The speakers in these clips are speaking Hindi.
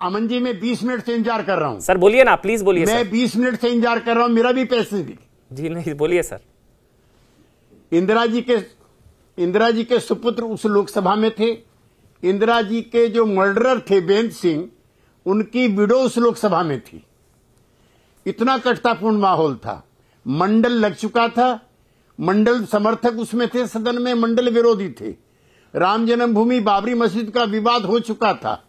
अमन जी, मैं 20 मिनट से इंतजार कर रहा हूं। सर बोलिए ना, प्लीज बोलिए। मैं 20 मिनट से इंतजार कर रहा हूं, मेरा भी पैसे भी। जी नहीं, बोलिए सर। इंदिरा जी के सुपुत्र उस लोकसभा में थे। इंदिरा जी के जो मर्डरर थे बेंत सिंह, उनकी विडो उस लोकसभा में थी। इतना कटतापूर्ण माहौल था। मंडल लग चुका था। मंडल समर्थक उसमें थे, सदन में मंडल विरोधी थे। राम जन्मभूमि बाबरी मस्जिद का विवाद हो चुका था।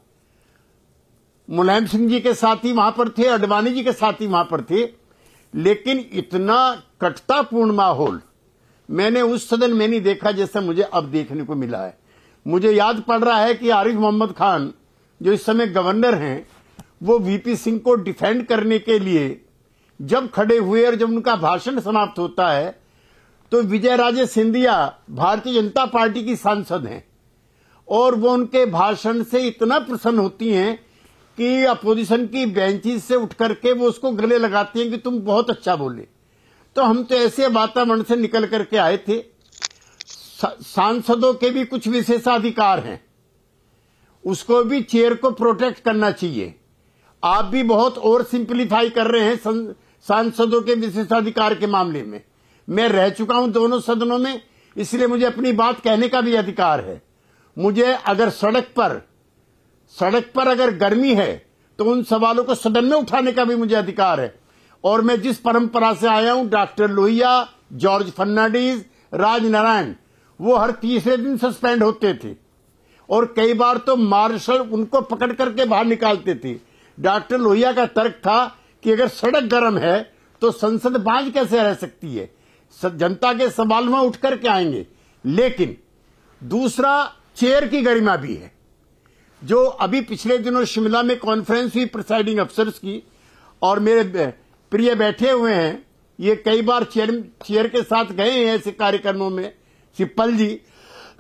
मुलायम सिंह जी के साथी वहां पर थे, अडवाणी जी के साथी वहां पर थे। लेकिन इतना कटतापूर्ण माहौल मैंने उस सदन में नहीं देखा जैसा मुझे अब देखने को मिला है। मुझे याद पड़ रहा है कि आरिफ मोहम्मद खान जो इस समय गवर्नर हैं, वो वीपी सिंह को डिफेंड करने के लिए जब खड़े हुए और जब उनका भाषण समाप्त होता है तो विजय राजे सिंधिया भारतीय जनता पार्टी की सांसद हैं और वो उनके भाषण से इतना प्रसन्न होती हैं कि अपोजिशन की बेंचेस से उठ करके वो उसको गले लगाती हैं कि तुम बहुत अच्छा बोले। तो हम तो ऐसे वातावरण से निकल करके आए थे। सांसदों के भी कुछ विशेषाधिकार हैं, उसको भी चेयर को प्रोटेक्ट करना चाहिए। आप भी बहुत ओवर सिंप्लीफाई कर रहे हैं सांसदों के विशेषाधिकार के मामले में। मैं रह चुका हूं दोनों सदनों में, इसलिए मुझे अपनी बात कहने का भी अधिकार है। मुझे अगर सड़क पर अगर गर्मी है तो उन सवालों को सदन में उठाने का भी मुझे अधिकार है। और मैं जिस परंपरा से आया हूं, डॉक्टर लोहिया, जॉर्ज फर्नांडीज, राजनारायण, वो हर तीसरे दिन सस्पेंड होते थे और कई बार तो मार्शल उनको पकड़ करके बाहर निकालते थे। डॉक्टर लोहिया का तर्क था कि अगर सड़क गर्म है तो संसद बांझ कैसे रह सकती है, जनता के सवाल में उठ करके आएंगे। लेकिन दूसरा, चेयर की गरिमा भी है। जो अभी पिछले दिनों शिमला में कॉन्फ्रेंस हुई प्रिसाइडिंग अफसर्स की, और मेरे प्रिय बैठे हुए हैं, ये कई बार चेयर के साथ गए हैं ऐसे कार्यक्रमों में, सिप्पल जी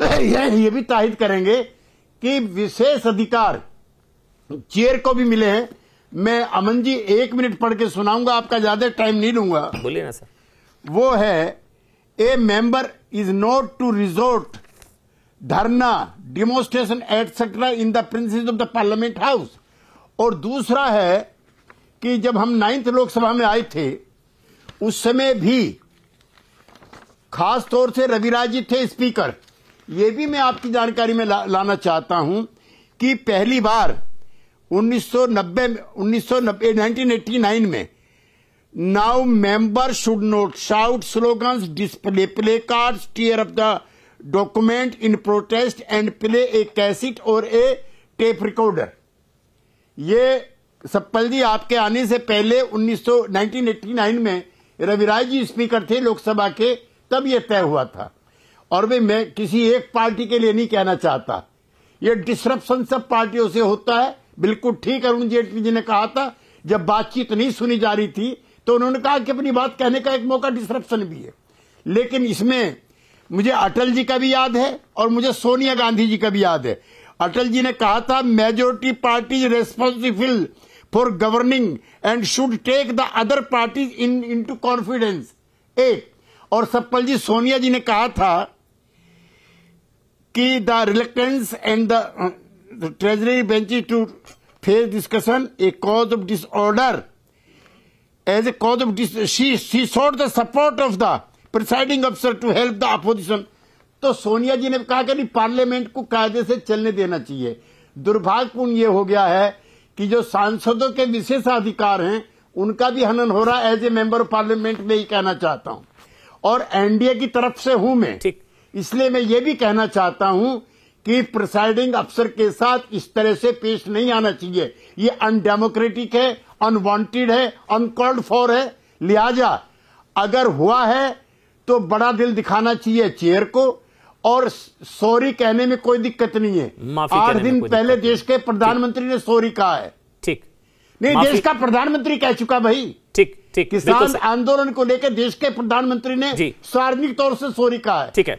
ये भी ताहिद करेंगे कि विशेष अधिकार चेयर को भी मिले हैं। मैं अमन जी 1 मिनट पढ़ के सुनाऊंगा, आपका ज्यादा टाइम नहीं लूंगा। बोलिए ना सर। वो है, a member is not to resort dharna, demonstration etcetera in the principles of the Parliament House. और दूसरा है कि जब हम 9th लोकसभा में आए थे उस समय भी खास तौर से रविराज जी थे स्पीकर। ये भी मैं आपकी जानकारी में लाना चाहता हूं कि पहली बार 1989 में now member should not shout slogans, display placards, tear up the document in protest and play a cassette और ए टेप रिकॉर्डर। ये सप्पल जी आपके आने से पहले 1989 में रविराज जी स्पीकर थे लोकसभा के, तब ये तय हुआ था। और मैं किसी एक पार्टी के लिए नहीं कहना चाहता, ये डिसरप्शन सब पार्टियों से होता है। बिल्कुल ठीक अरुण जेटली जी ने कहा था, जब बातचीत नहीं सुनी जा रही थी तो उन्होंने कहा कि अपनी बात कहने का एक मौका डिसरप्शन भी है। लेकिन इसमें मुझे अटल जी का भी याद है और मुझे सोनिया गांधी जी का भी याद है। अटल जी ने कहा था, majority party responsible for governing and should take the other parties into confidence. और सप्पल जी, सोनिया जी ने कहा था कि the reluctance and the treasury benches to face discussion a cause of disorder as a cause of she sought the support of the presiding अफसर टू हेल्प द अपोजिशन। तो सोनिया जी ने कहा कि नहीं, पार्लियामेंट को कायदे से चलने देना चाहिए। दुर्भाग्यपूर्ण ये हो गया है कि जो सांसदों के विशेषाधिकार हैं उनका भी हनन हो रहा है। As a member of parliament में ही कहना चाहता हूं, और एनडीए की तरफ से हूं मैं, इसलिए मैं ये भी कहना चाहता हूं कि प्रिसाइडिंग अफसर के साथ इस तरह से पेश नहीं आना चाहिए। ये अनडेमोक्रेटिक है, अनवांटेड है, अनकॉल्ड फॉर है। लिहाजा अगर हुआ है तो बड़ा दिल दिखाना चाहिए चेयर को, और सॉरी कहने में कोई दिक्कत नहीं है। 8 दिन पहले देश के प्रधानमंत्री ने सॉरी कहा है। ठीक नहीं, देश का प्रधानमंत्री कह चुका भाई। ठीक। किसान आंदोलन को लेकर देश के प्रधानमंत्री ने सार्वजनिक तौर से सॉरी कहा है। ठीक है।